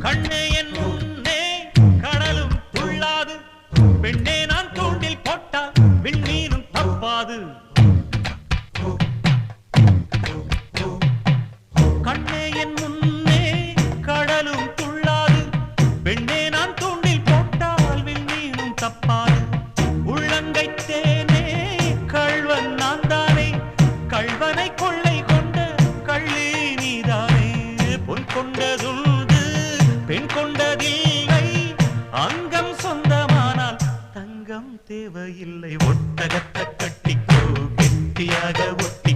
கண்ணே என் முன்னே கடலும் துள்ளாது பெண்ணே நான் தூண்டில் போட்டால் விண்மீனும் தப்பாது கண்ணே என் முன்னே கடலும் துள்ளாது பெண்ணே நான் தூண்டில் போட்டால் விண்மீனும் தப்பாது உள்ளங்கை தேனே கள்வன் நான் தானே கள்வனை கொள்ளை கொண்ட கள்ளி நீதானே பொன் கொண்டதுண்டு பெண் கொண்டதில்லை அங்கம் சொந்தமானால் தங்கம் தேவையில்லை ஒட்டகத்தை கட்டிக்கோ கெட்டியாக ஒட்டி